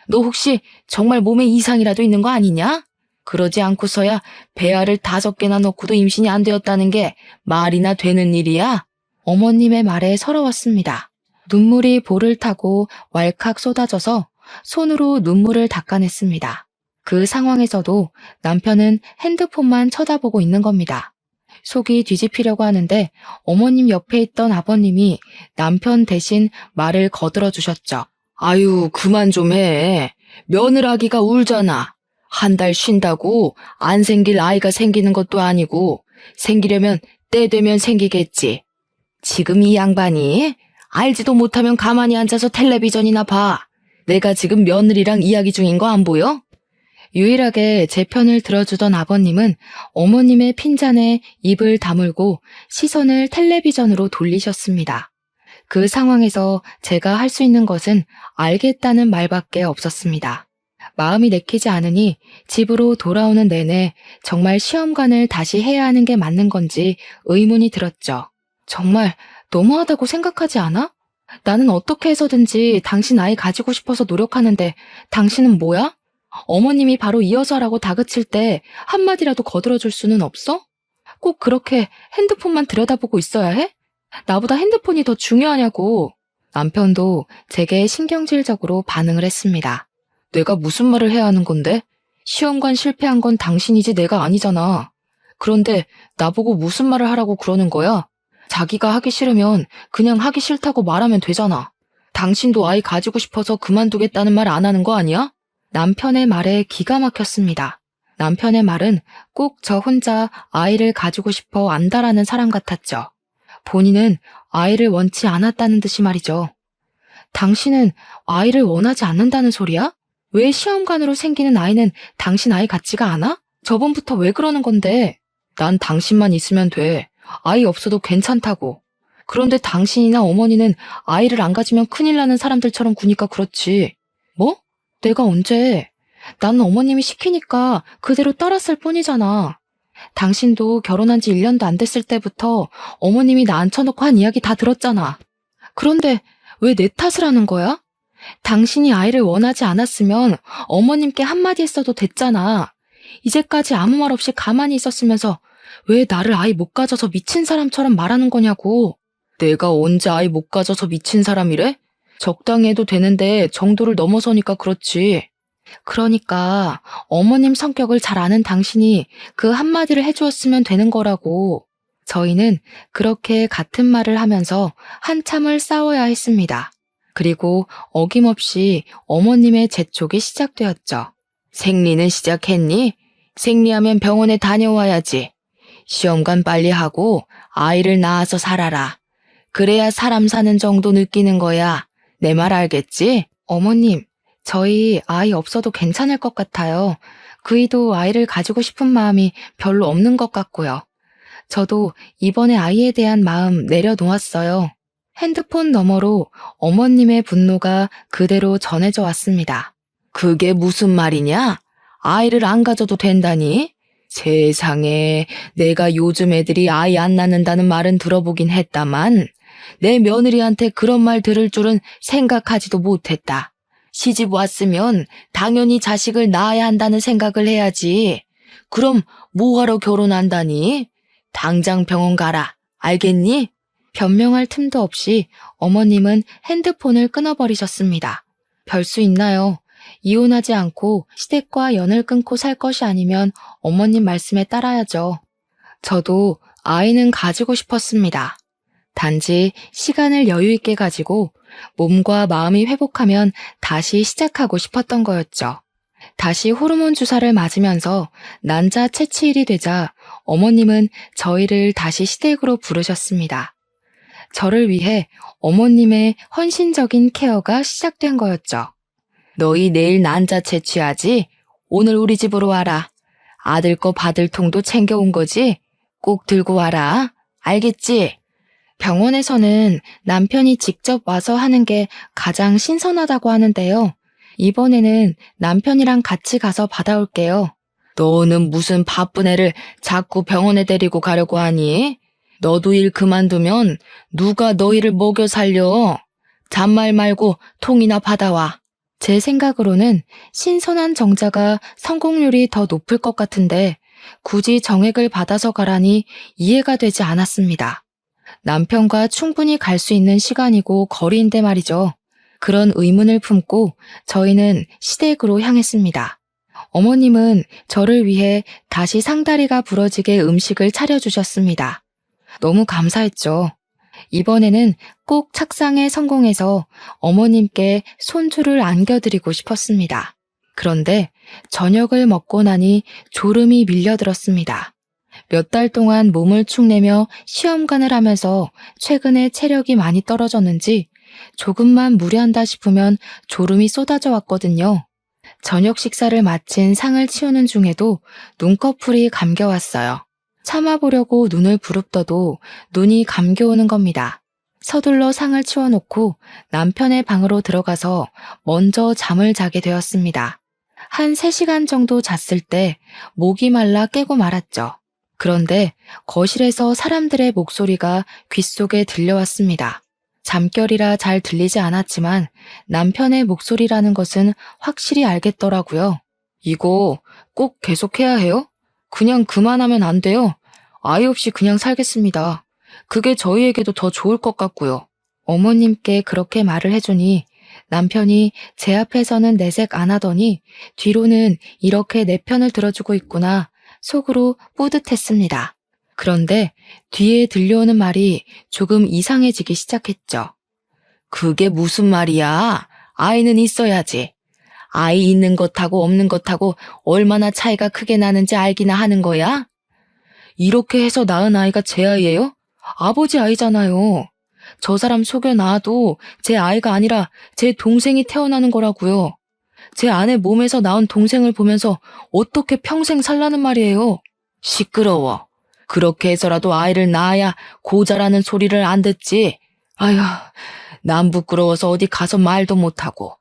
너 혹시 정말 몸에 이상이라도 있는 거 아니냐? 그러지 않고서야 배알을 5개나 넣고도 임신이 안 되었다는 게 말이나 되는 일이야? 어머님의 말에 서러웠습니다. 눈물이 볼을 타고 왈칵 쏟아져서 손으로 눈물을 닦아냈습니다. 그 상황에서도 남편은 핸드폰만 쳐다보고 있는 겁니다. 속이 뒤집히려고 하는데 어머님 옆에 있던 아버님이 남편 대신 말을 거들어 주셨죠. 아유, 그만 좀 해. 며느라기가 울잖아. 한 달 쉰다고 안 생길 아이가 생기는 것도 아니고 생기려면 때 되면 생기겠지. 지금 이 양반이 알지도 못하면 가만히 앉아서 텔레비전이나 봐. 내가 지금 며느리랑 이야기 중인 거 안 보여? 유일하게 제 편을 들어주던 아버님은 어머님의 핀잔에 입을 다물고 시선을 텔레비전으로 돌리셨습니다. 그 상황에서 제가 할 수 있는 것은 알겠다는 말밖에 없었습니다. 마음이 내키지 않으니 집으로 돌아오는 내내 정말 시험관을 다시 해야 하는 게 맞는 건지 의문이 들었죠. 정말 너무하다고 생각하지 않아? 나는 어떻게 해서든지 당신 아이 가지고 싶어서 노력하는데 당신은 뭐야? 어머님이 바로 이어서 하라고 다그칠 때 한마디라도 거들어줄 수는 없어? 꼭 그렇게 핸드폰만 들여다보고 있어야 해? 나보다 핸드폰이 더 중요하냐고. 남편도 제게 신경질적으로 반응을 했습니다. 내가 무슨 말을 해야 하는 건데? 시험관 실패한 건 당신이지 내가 아니잖아. 그런데 나보고 무슨 말을 하라고 그러는 거야? 자기가 하기 싫으면 그냥 하기 싫다고 말하면 되잖아. 당신도 아이 가지고 싶어서 그만두겠다는 말 안 하는 거 아니야? 남편의 말에 기가 막혔습니다. 남편의 말은 꼭 저 혼자 아이를 가지고 싶어 안다라는 사람 같았죠. 본인은 아이를 원치 않았다는 듯이 말이죠. 당신은 아이를 원하지 않는다는 소리야? 왜 시험관으로 생기는 아이는 당신 아이 같지가 않아? 저번부터 왜 그러는 건데? 난 당신만 있으면 돼. 아이 없어도 괜찮다고. 그런데 당신이나 어머니는 아이를 안 가지면 큰일 나는 사람들처럼 구니까 그렇지. 뭐? 내가 언제? 나는 어머님이 시키니까 그대로 따랐을 뿐이잖아. 당신도 결혼한 지 1년도 안 됐을 때부터 어머님이 나 앉혀놓고 한 이야기 다 들었잖아. 그런데 왜 내 탓을 하는 거야? 당신이 아이를 원하지 않았으면 어머님께 한마디 했어도 됐잖아. 이제까지 아무 말 없이 가만히 있었으면서 왜 나를 아이 못 가져서 미친 사람처럼 말하는 거냐고. 내가 언제 아이 못 가져서 미친 사람이래? 적당히 해도 되는데 정도를 넘어서니까 그렇지. 그러니까 어머님 성격을 잘 아는 당신이 그 한마디를 해주었으면 되는 거라고. 저희는 그렇게 같은 말을 하면서 한참을 싸워야 했습니다. 그리고 어김없이 어머님의 재촉이 시작되었죠. 생리는 시작했니? 생리하면 병원에 다녀와야지. 시험관 빨리 하고 아이를 낳아서 살아라. 그래야 사람 사는 정도 느끼는 거야. 내 말 알겠지? 어머님, 저희 아이 없어도 괜찮을 것 같아요. 그이도 아이를 가지고 싶은 마음이 별로 없는 것 같고요. 저도 이번에 아이에 대한 마음 내려놓았어요. 핸드폰 너머로 어머님의 분노가 그대로 전해져 왔습니다. 그게 무슨 말이냐? 아이를 안 가져도 된다니? 세상에, 내가 요즘 애들이 아이 안 낳는다는 말은 들어보긴 했다만 내 며느리한테 그런 말 들을 줄은 생각하지도 못했다. 시집 왔으면 당연히 자식을 낳아야 한다는 생각을 해야지. 그럼 뭐하러 결혼한다니? 당장 병원 가라. 알겠니? 변명할 틈도 없이 어머님은 핸드폰을 끊어버리셨습니다. 별 수 있나요? 이혼하지 않고 시댁과 연을 끊고 살 것이 아니면 어머님 말씀에 따라야죠. 저도 아이는 가지고 싶었습니다. 단지 시간을 여유 있게 가지고 몸과 마음이 회복하면 다시 시작하고 싶었던 거였죠. 다시 호르몬 주사를 맞으면서 난자 채취일이 되자 어머님은 저희를 다시 시댁으로 부르셨습니다. 저를 위해 어머님의 헌신적인 케어가 시작된 거였죠. 너희 내일 난자 채취하지? 오늘 우리 집으로 와라. 아들 거 받을 통도 챙겨온 거지? 꼭 들고 와라. 알겠지? 병원에서는 남편이 직접 와서 하는 게 가장 신선하다고 하는데요. 이번에는 남편이랑 같이 가서 받아올게요. 너는 무슨 바쁜 애를 자꾸 병원에 데리고 가려고 하니? 너도 일 그만두면 누가 너희를 먹여 살려? 잔말 말고 통이나 받아와. 제 생각으로는 신선한 정자가 성공률이 더 높을 것 같은데 굳이 정액을 받아서 가라니 이해가 되지 않았습니다. 남편과 충분히 갈 수 있는 시간이고 거리인데 말이죠. 그런 의문을 품고 저희는 시댁으로 향했습니다. 어머님은 저를 위해 다시 상다리가 부러지게 음식을 차려주셨습니다. 너무 감사했죠. 이번에는 꼭 착상에 성공해서 어머님께 손주를 안겨드리고 싶었습니다. 그런데 저녁을 먹고 나니 졸음이 밀려들었습니다. 몇 달 동안 몸을 축내며 시험관을 하면서 최근에 체력이 많이 떨어졌는지 조금만 무리한다 싶으면 졸음이 쏟아져 왔거든요. 저녁 식사를 마친 상을 치우는 중에도 눈꺼풀이 감겨왔어요. 참아보려고 눈을 부릅떠도 눈이 감겨오는 겁니다. 서둘러 상을 치워놓고 남편의 방으로 들어가서 먼저 잠을 자게 되었습니다. 한 3시간 정도 잤을 때 목이 말라 깨고 말았죠. 그런데 거실에서 사람들의 목소리가 귓속에 들려왔습니다. 잠결이라 잘 들리지 않았지만 남편의 목소리라는 것은 확실히 알겠더라고요. 이거 꼭 계속해야 해요? 그냥 그만하면 안 돼요. 아이 없이 그냥 살겠습니다. 그게 저희에게도 더 좋을 것 같고요. 어머님께 그렇게 말을 해주니 남편이 제 앞에서는 내색 안 하더니 뒤로는 이렇게 내 편을 들어주고 있구나 속으로 뿌듯했습니다. 그런데 뒤에 들려오는 말이 조금 이상해지기 시작했죠. 그게 무슨 말이야? 아이는 있어야지. 아이 있는 것하고 없는 것하고 얼마나 차이가 크게 나는지 알기나 하는 거야? 이렇게 해서 낳은 아이가 제 아이예요? 아버지 아이잖아요. 저 사람 속여 낳아도 제 아이가 아니라 제 동생이 태어나는 거라고요. 제 아내 몸에서 낳은 동생을 보면서 어떻게 평생 살라는 말이에요? 시끄러워. 그렇게 해서라도 아이를 낳아야 고자라는 소리를 안 듣지. 아휴, 난 부끄러워서 어디 가서 말도 못하고.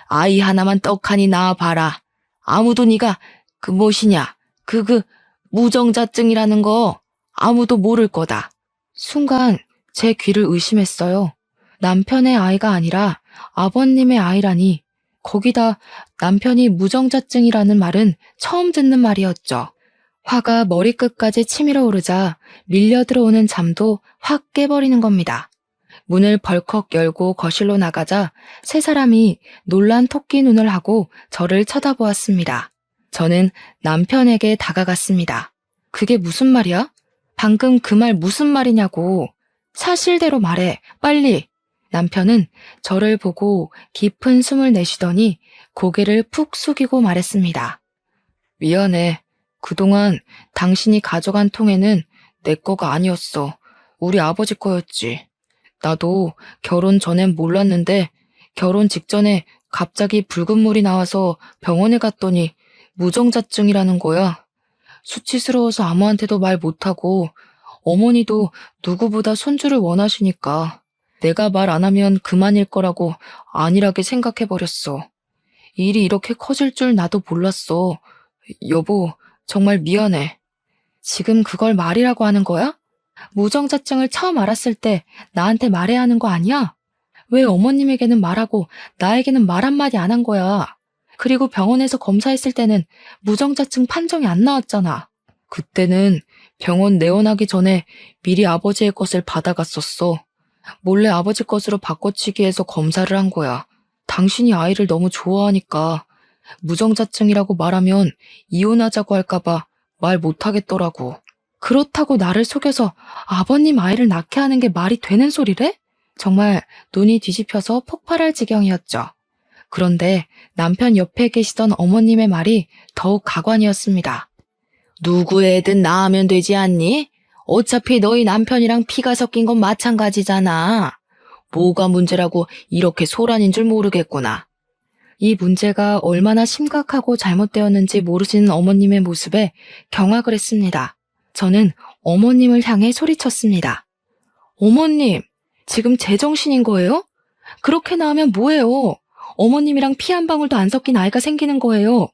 아이 하나만 떡하니 낳아봐라. 아무도 네가 그 무엇이냐, 무정자증이라는 거 아무도 모를 거다. 순간 제 귀를 의심했어요. 남편의 아이가 아니라 아버님의 아이라니. 거기다 남편이 무정자증이라는 말은 처음 듣는 말이었죠. 화가 머리끝까지 치밀어 오르자 밀려 들어오는 잠도 확 깨버리는 겁니다. 문을 벌컥 열고 거실로 나가자 세 사람이 놀란 토끼 눈을 하고 저를 쳐다보았습니다. 저는 남편에게 다가갔습니다. 그게 무슨 말이야? 방금 그 말 무슨 말이냐고. 사실대로 말해, 빨리. 남편은 저를 보고 깊은 숨을 내쉬더니 고개를 푹 숙이고 말했습니다. 미안해. 그동안 당신이 가져간 통에는 내 거가 아니었어. 우리 아버지 거였지. 나도 결혼 전엔 몰랐는데 결혼 직전에 갑자기 붉은 물이 나와서 병원에 갔더니 무정자증이라는 거야. 수치스러워서 아무한테도 말 못하고 어머니도 누구보다 손주를 원하시니까 내가 말 안 하면 그만일 거라고 안일하게 생각해버렸어. 일이 이렇게 커질 줄 나도 몰랐어. 여보, 정말 미안해. 지금 그걸 말이라고 하는 거야? 무정자증을 처음 알았을 때 나한테 말해야 하는 거 아니야? 왜 어머님에게는 말하고 나에게는 말 한마디 안 한 거야? 그리고 병원에서 검사했을 때는 무정자증 판정이 안 나왔잖아. 그때는 병원 내원하기 전에 미리 아버지의 것을 받아갔었어. 몰래 아버지 것으로 바꿔치기 해서 검사를 한 거야. 당신이 아이를 너무 좋아하니까 무정자증이라고 말하면 이혼하자고 할까봐 말 못하겠더라고. 그렇다고 나를 속여서 아버님 아이를 낳게 하는 게 말이 되는 소리래? 정말 눈이 뒤집혀서 폭발할 지경이었죠. 그런데 남편 옆에 계시던 어머님의 말이 더욱 가관이었습니다. 누구 애든 낳으면 되지 않니? 어차피 너희 남편이랑 피가 섞인 건 마찬가지잖아. 뭐가 문제라고 이렇게 소란인 줄 모르겠구나. 이 문제가 얼마나 심각하고 잘못되었는지 모르시는 어머님의 모습에 경악을 했습니다. 저는 어머님을 향해 소리쳤습니다. 어머님, 지금 제정신인 거예요? 그렇게 나오면 뭐예요? 어머님이랑 피 한 방울도 안 섞인 아이가 생기는 거예요.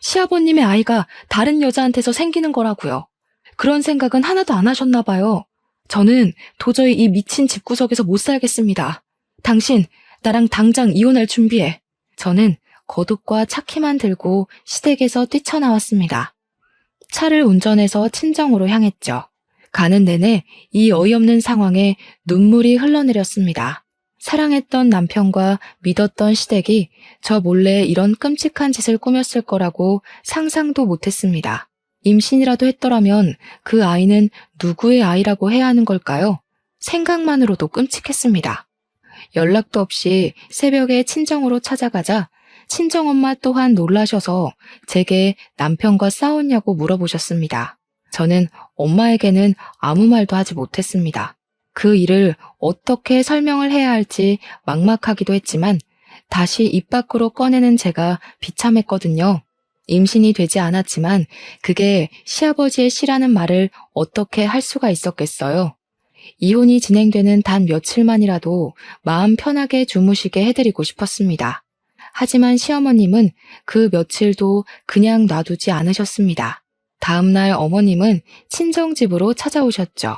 시아버님의 아이가 다른 여자한테서 생기는 거라고요. 그런 생각은 하나도 안 하셨나 봐요. 저는 도저히 이 미친 집구석에서 못 살겠습니다. 당신, 나랑 당장 이혼할 준비해. 저는 거둑과 차키만 들고 시댁에서 뛰쳐나왔습니다. 차를 운전해서 친정으로 향했죠. 가는 내내 이 어이없는 상황에 눈물이 흘러내렸습니다. 사랑했던 남편과 믿었던 시댁이 저 몰래 이런 끔찍한 짓을 꾸몄을 거라고 상상도 못했습니다. 임신이라도 했더라면 그 아이는 누구의 아이라고 해야 하는 걸까요? 생각만으로도 끔찍했습니다. 연락도 없이 새벽에 친정으로 찾아가자 친정엄마 또한 놀라셔서 제게 남편과 싸웠냐고 물어보셨습니다. 저는 엄마에게는 아무 말도 하지 못했습니다. 그 일을 어떻게 설명을 해야 할지 막막하기도 했지만 다시 입 밖으로 꺼내는 제가 비참했거든요. 임신이 되지 않았지만 그게 시아버지의 시라는 말을 어떻게 할 수가 있었겠어요. 이혼이 진행되는 단 며칠만이라도 마음 편하게 주무시게 해드리고 싶었습니다. 하지만 시어머님은 그 며칠도 그냥 놔두지 않으셨습니다. 다음날 어머님은 친정집으로 찾아오셨죠.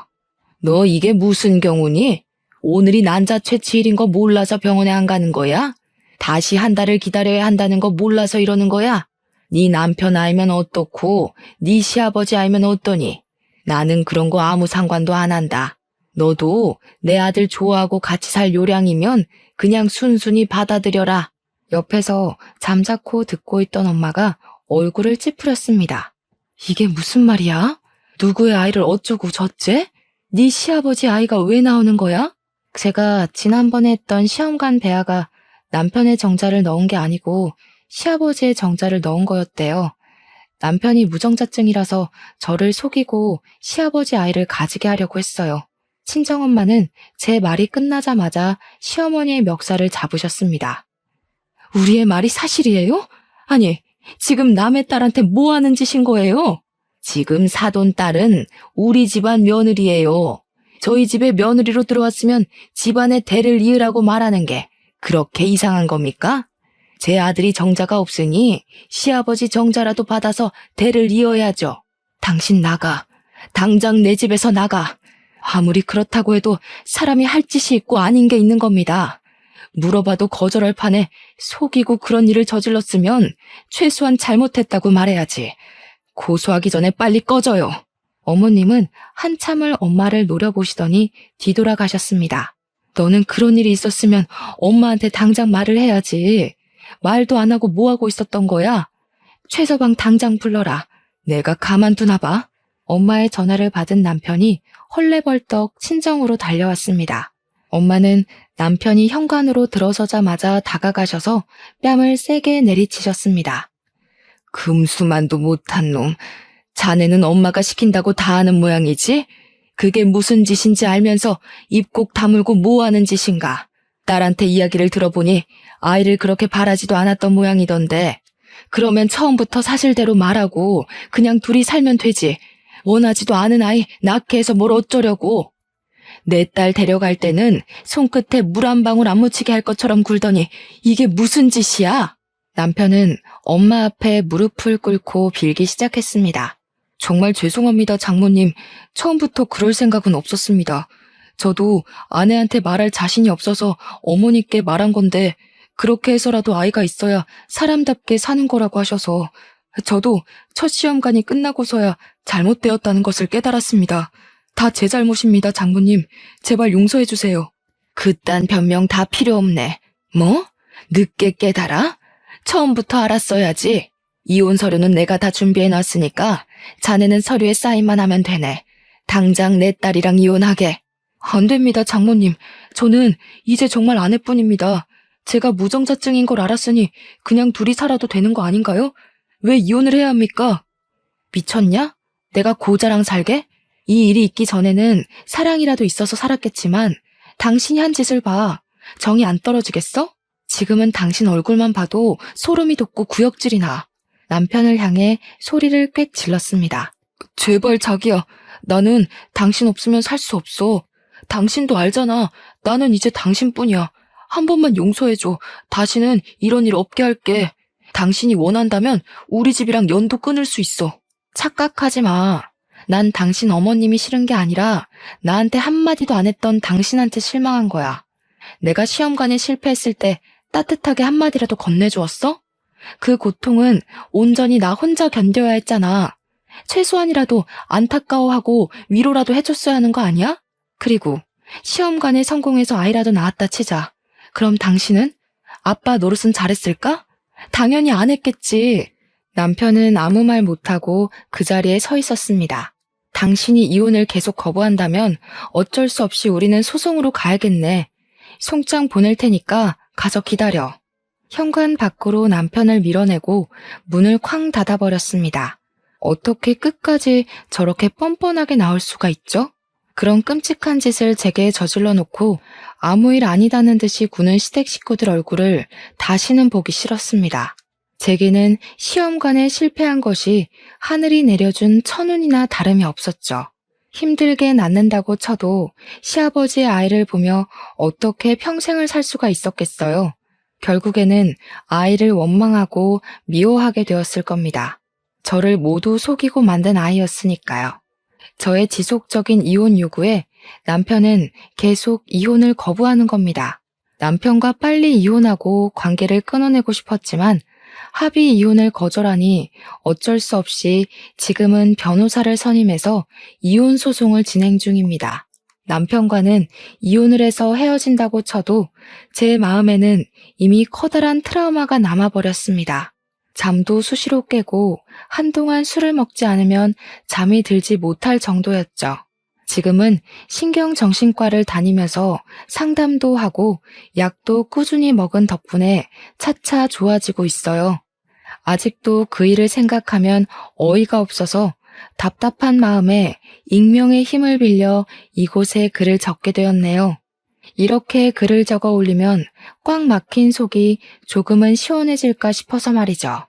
너 이게 무슨 경우니? 오늘이 난자 채취일인 거 몰라서 병원에 안 가는 거야? 다시 한 달을 기다려야 한다는 거 몰라서 이러는 거야? 네 남편 알면 어떻고 네 시아버지 알면 어떠니? 나는 그런 거 아무 상관도 안 한다. 너도 내 아들 좋아하고 같이 살 요량이면 그냥 순순히 받아들여라. 옆에서 잠자코 듣고 있던 엄마가 얼굴을 찌푸렸습니다. 이게 무슨 말이야? 누구의 아이를 어쩌고 저째? 네 시아버지 아이가 왜 나오는 거야? 제가 지난번에 했던 시험관 배아가 남편의 정자를 넣은 게 아니고 시아버지의 정자를 넣은 거였대요. 남편이 무정자증이라서 저를 속이고 시아버지 아이를 가지게 하려고 했어요. 친정엄마는 제 말이 끝나자마자 시어머니의 멱살을 잡으셨습니다. 우리의 말이 사실이에요? 아니, 지금 남의 딸한테 뭐 하는 짓인 거예요? 지금 사돈 딸은 우리 집안 며느리예요. 저희 집에 며느리로 들어왔으면 집안의 대를 이으라고 말하는 게 그렇게 이상한 겁니까? 제 아들이 정자가 없으니 시아버지 정자라도 받아서 대를 이어야죠. 당신 나가. 당장 내 집에서 나가. 아무리 그렇다고 해도 사람이 할 짓이 있고 아닌 게 있는 겁니다. 물어봐도 거절할 판에 속이고 그런 일을 저질렀으면 최소한 잘못했다고 말해야지. 고소하기 전에 빨리 꺼져요. 어머님은 한참을 엄마를 노려보시더니 뒤돌아가셨습니다. 너는 그런 일이 있었으면 엄마한테 당장 말을 해야지. 말도 안 하고 뭐 하고 있었던 거야? 최서방 당장 불러라. 내가 가만두나 봐. 엄마의 전화를 받은 남편이 헐레벌떡 친정으로 달려왔습니다. 엄마는 남편이 현관으로 들어서자마자 다가가셔서 뺨을 세게 내리치셨습니다. 금수만도 못한 놈. 자네는 엄마가 시킨다고 다 하는 모양이지? 그게 무슨 짓인지 알면서 입 꼭 다물고 뭐 하는 짓인가? 딸한테 이야기를 들어보니 아이를 그렇게 바라지도 않았던 모양이던데 그러면 처음부터 사실대로 말하고 그냥 둘이 살면 되지. 원하지도 않은 아이 낳게 해서 뭘 어쩌려고. 내 딸 데려갈 때는 손끝에 물 한 방울 안 묻히게 할 것처럼 굴더니 이게 무슨 짓이야? 남편은 엄마 앞에 무릎을 꿇고 빌기 시작했습니다. 정말 죄송합니다, 장모님. 처음부터 그럴 생각은 없었습니다. 저도 아내한테 말할 자신이 없어서 어머니께 말한 건데 그렇게 해서라도 아이가 있어야 사람답게 사는 거라고 하셔서 저도 첫 시험관이 끝나고서야 잘못되었다는 것을 깨달았습니다. 다 제 잘못입니다, 장모님. 제발 용서해 주세요. 그딴 변명 다 필요 없네. 뭐? 늦게 깨달아? 처음부터 알았어야지. 이혼 서류는 내가 다 준비해 놨으니까 자네는 서류에 사인만 하면 되네. 당장 내 딸이랑 이혼하게. 안 됩니다, 장모님. 저는 이제 정말 아내뿐입니다. 제가 무정자증인 걸 알았으니 그냥 둘이 살아도 되는 거 아닌가요? 왜 이혼을 해야 합니까? 미쳤냐? 내가 고자랑 살게? 이 일이 있기 전에는 사랑이라도 있어서 살았겠지만 당신이 한 짓을 봐. 정이 안 떨어지겠어? 지금은 당신 얼굴만 봐도 소름이 돋고 구역질이 나. 남편을 향해 소리를 꽥 질렀습니다. 제발 자기야. 나는 당신 없으면 살 수 없어. 당신도 알잖아. 나는 이제 당신뿐이야. 한 번만 용서해줘. 다시는 이런 일 없게 할게. 당신이 원한다면 우리 집이랑 연도 끊을 수 있어. 착각하지 마. 난 당신 어머님이 싫은 게 아니라 나한테 한마디도 안 했던 당신한테 실망한 거야. 내가 시험관에 실패했을 때 따뜻하게 한마디라도 건네주었어? 그 고통은 온전히 나 혼자 견뎌야 했잖아. 최소한이라도 안타까워하고 위로라도 해줬어야 하는 거 아니야? 그리고 시험관에 성공해서 아이라도 낳았다 치자. 그럼 당신은? 아빠 노릇은 잘했을까? 당연히 안 했겠지. 남편은 아무 말 못하고 그 자리에 서 있었습니다. 당신이 이혼을 계속 거부한다면 어쩔 수 없이 우리는 소송으로 가야겠네. 송장 보낼 테니까 가서 기다려. 현관 밖으로 남편을 밀어내고 문을 쾅 닫아버렸습니다. 어떻게 끝까지 저렇게 뻔뻔하게 나올 수가 있죠? 그런 끔찍한 짓을 제게 저질러 놓고 아무 일 아니다는 듯이 구는 시댁 식구들 얼굴을 다시는 보기 싫었습니다. 제게는 시험관에 실패한 것이 하늘이 내려준 천운이나 다름이 없었죠. 힘들게 낳는다고 쳐도 시아버지의 아이를 보며 어떻게 평생을 살 수가 있었겠어요. 결국에는 아이를 원망하고 미워하게 되었을 겁니다. 저를 모두 속이고 만든 아이였으니까요. 저의 지속적인 이혼 요구에 남편은 계속 이혼을 거부하는 겁니다. 남편과 빨리 이혼하고 관계를 끊어내고 싶었지만 합의 이혼을 거절하니 어쩔 수 없이 지금은 변호사를 선임해서 이혼 소송을 진행 중입니다. 남편과는 이혼을 해서 헤어진다고 쳐도 제 마음에는 이미 커다란 트라우마가 남아버렸습니다. 잠도 수시로 깨고 한동안 술을 먹지 않으면 잠이 들지 못할 정도였죠. 지금은 신경정신과를 다니면서 상담도 하고 약도 꾸준히 먹은 덕분에 차차 좋아지고 있어요. 아직도 그 일을 생각하면 어이가 없어서 답답한 마음에 익명의 힘을 빌려 이곳에 글을 적게 되었네요. 이렇게 글을 적어 올리면 꽉 막힌 속이 조금은 시원해질까 싶어서 말이죠.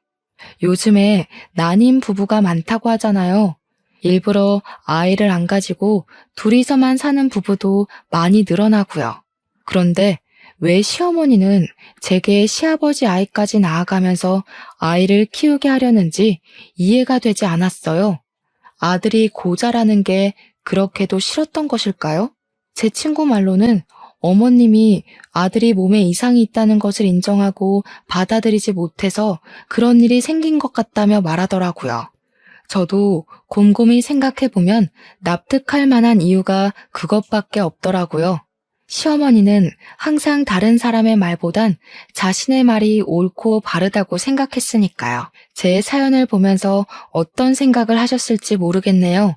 요즘에 난임 부부가 많다고 하잖아요. 일부러 아이를 안 가지고 둘이서만 사는 부부도 많이 늘어나고요. 그런데 왜 시어머니는 제게 시아버지 아이까지 낳아가면서 아이를 키우게 하려는지 이해가 되지 않았어요. 아들이 고자라는 게 그렇게도 싫었던 것일까요? 제 친구 말로는 어머님이 아들이 몸에 이상이 있다는 것을 인정하고 받아들이지 못해서 그런 일이 생긴 것 같다며 말하더라고요. 저도 곰곰이 생각해보면 납득할 만한 이유가 그것밖에 없더라고요. 시어머니는 항상 다른 사람의 말보단 자신의 말이 옳고 바르다고 생각했으니까요. 제 사연을 보면서 어떤 생각을 하셨을지 모르겠네요.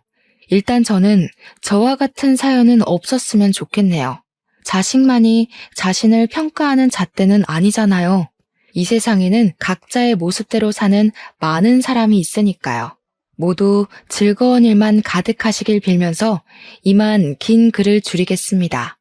일단 저는 저와 같은 사연은 없었으면 좋겠네요. 자식만이 자신을 평가하는 잣대는 아니잖아요. 이 세상에는 각자의 모습대로 사는 많은 사람이 있으니까요. 모두 즐거운 일만 가득하시길 빌면서 이만 긴 글을 줄이겠습니다.